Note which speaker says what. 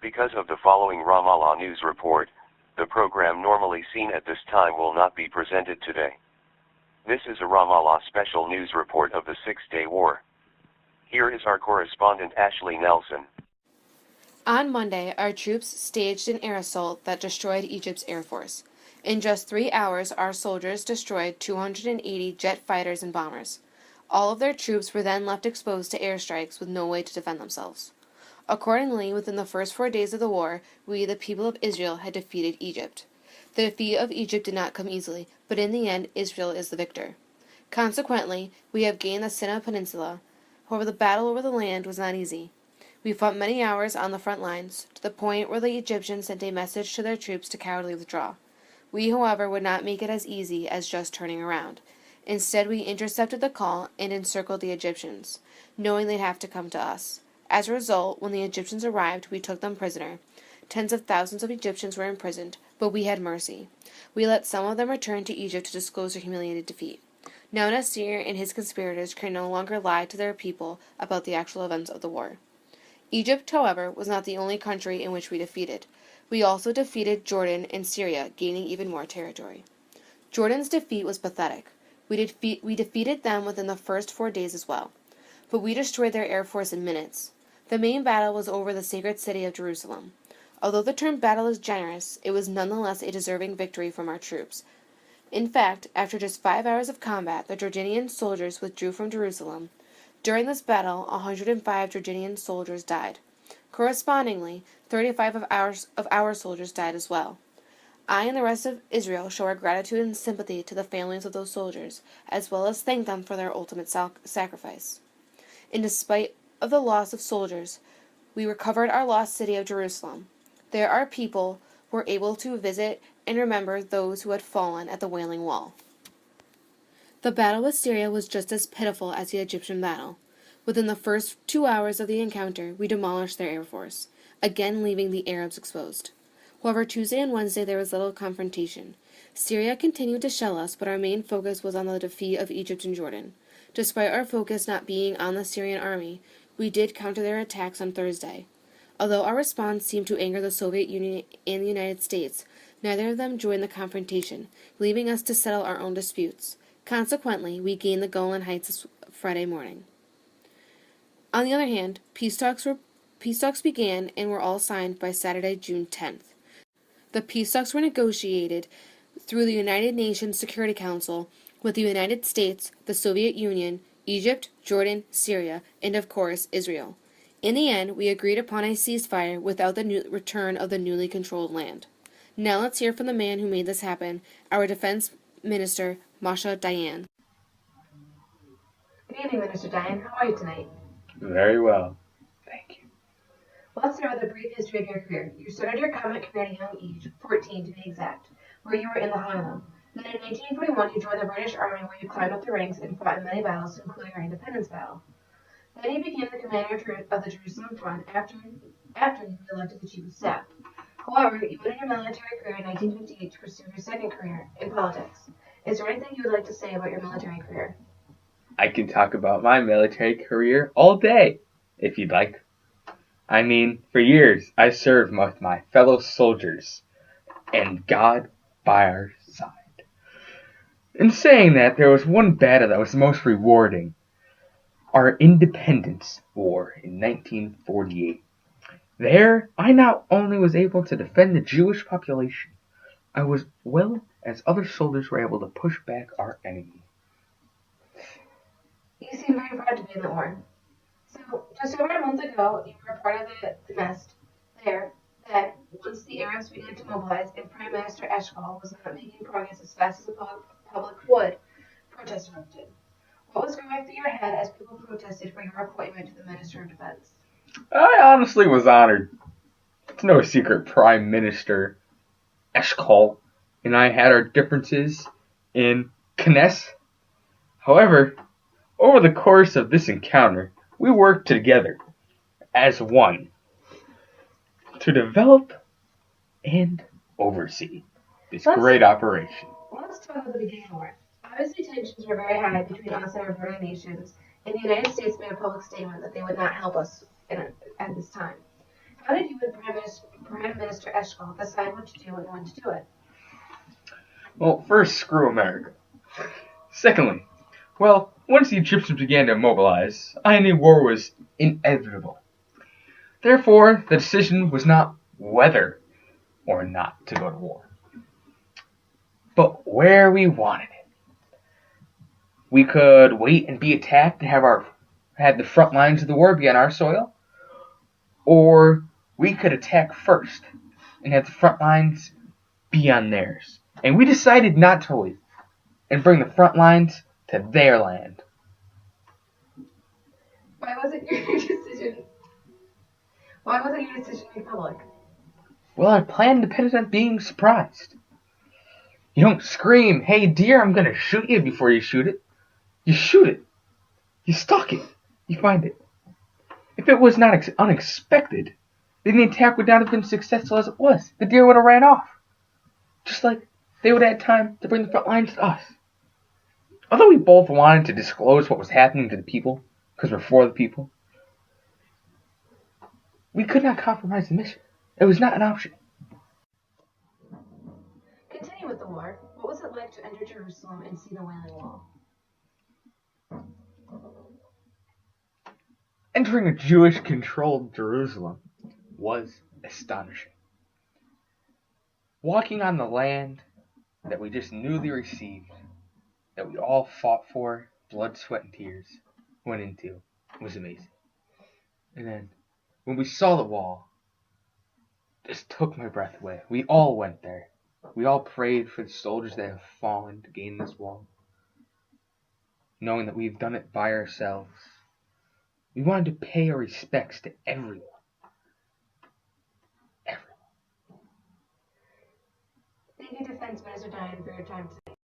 Speaker 1: Because of the following Ramallah news report, the program normally seen at this time will not be presented today. This is a Ramallah special news report of the Six-Day War. Here is our correspondent Ashley Nelson.
Speaker 2: On Monday, our troops staged an air assault that destroyed Egypt's air force. In just 3 hours, our soldiers destroyed 280 jet fighters and bombers. All of their troops were then left exposed to airstrikes with no way to defend themselves. Accordingly, within the first 4 days of the war, we, the people of Israel, had defeated Egypt. The defeat of Egypt did not come easily, but in the end, Israel is the victor. Consequently, we have gained the Sinai Peninsula. However, the battle over the land was not easy. We fought many hours on the front lines, to the point where the Egyptians sent a message to their troops to cowardly withdraw. We, however, would not make it as easy as just turning around. Instead, we intercepted the call and encircled the Egyptians, knowing they'd have to come to us. As a result, when the Egyptians arrived, we took them prisoner. Tens of thousands of Egyptians were imprisoned, but we had mercy. We let some of them return to Egypt to disclose their humiliated defeat. Now Nasir and his conspirators can no longer lie to their people about the actual events of the war. Egypt, however, was not the only country in which we defeated. We also defeated Jordan and Syria, gaining even more territory. Jordan's defeat was pathetic. We defeated them within the first 4 days as well. But we destroyed their air force in minutes. The main battle was over the sacred city of Jerusalem. Although the term battle is generous, it was nonetheless a deserving victory from our troops. In fact, after just 5 hours of combat, the Jordanian soldiers withdrew from Jerusalem. During this battle, 105 Jordanian soldiers died. Correspondingly, 35 of our soldiers died as well. I and the rest of Israel show our gratitude and sympathy to the families of those soldiers, as well as thank them for their ultimate sacrifice. And despite of the loss of soldiers, we recovered our lost city of Jerusalem. There our people were able to visit and remember those who had fallen at the Wailing Wall. The battle with Syria was just as pitiful as the Egyptian battle. Within the first 2 hours of the encounter, we demolished their air force, again leaving the Arabs exposed. However, Tuesday and Wednesday there was little confrontation. Syria continued to shell us, but our main focus was on the defeat of Egypt and Jordan. Despite our focus not being on the Syrian army, we did counter their attacks on Thursday. Although our response seemed to anger the Soviet Union and the United States, neither of them joined the confrontation, leaving us to settle our own disputes. Consequently, we gained the Golan Heights this Friday morning. On the other hand, peace talks began and were all signed by Saturday, June 10th. The peace talks were negotiated through the United Nations Security Council with the United States, the Soviet Union, Egypt, Jordan, Syria, and of course, Israel. In the end, we agreed upon a ceasefire without the return of the newly controlled land. Now let's hear from the man who made this happen, our Defense Minister, Moshe Dayan.
Speaker 3: Good evening, Minister Dayan. How are you tonight?
Speaker 4: Very well. Thank you.
Speaker 3: Let's start with a brief history of your career. You started your combat career at a young age, 14 to be exact, where you were in the Harlem. Then in 1941, you joined the British Army, where you climbed up the ranks and fought in many battles, including our independence battle. Then you became the commander of the Jerusalem Front after you were elected the chief of staff. However, you ended your military career in 1958 to pursue your second career in politics. Is there anything you would like to say about your military career?
Speaker 4: I can talk about my military career all day, if you'd like. I mean, for years I served with my fellow soldiers, and God by our side. In saying that, there was one battle that was the most rewarding. Our Independence War in 1948. There, I not only was able to defend the Jewish population, I was well as other soldiers were able to push back our enemy.
Speaker 3: You seem very proud to be in the war. So, just over a month ago, you were a part of the nest there that, once the Arabs began to mobilize and Prime Minister Eshkol was not making progress as fast as the public would, protests erupted. What was going through your head as people protested for your appointment to the Minister of Defense?
Speaker 4: I honestly was honored. It's no secret Prime Minister Eshkol and I had our differences in Knesset. However, over the course of this encounter, we worked together as one to develop and oversee this great operation.
Speaker 3: Let's talk about the beginning of the war. Obviously, tensions were very high between us and our brother nations, and the United States made a public statement that they would not help us at this time. How did you and Prime Minister Eshkol decide what to do and when to do it?
Speaker 4: Well, first, screw America. Secondly, well, once the Egyptians began to mobilize, I knew war was inevitable. Therefore, the decision was not whether or not to go to war, but where we wanted it. We could wait and be attacked and have the front lines of the war be on our soil, or we could attack first and have the front lines be on theirs. And we decided not to leave and bring the front lines to their land.
Speaker 3: Why wasn't your decision? Why wasn't your decision made public?
Speaker 4: Well, our plan depended on being surprised. You don't scream, "Hey dear, I'm gonna shoot you," before you shoot it. You shoot it. You stalk it. You find it. If it was not unexpected, then the attack would not have been successful as it was. The deer would have ran off. Just like they would have had time to bring the front lines to us. Although we both wanted to disclose what was happening to the people, because we're for the people, we could not compromise the mission. It was not an option.
Speaker 3: Continue with the war. What was it like to enter Jerusalem and see the Wailing Wall?
Speaker 4: Entering a Jewish-controlled Jerusalem was astonishing. Walking on the land that we just newly received, that we all fought for, blood, sweat, and tears, went into, was amazing. And then, when we saw the wall, just took my breath away. We all went there. We all prayed for the soldiers that have fallen to gain this wall, knowing that we've done it by ourselves. We wanted to pay our respects to everyone.
Speaker 3: Thank you, Defense Minister Diane, for your time today.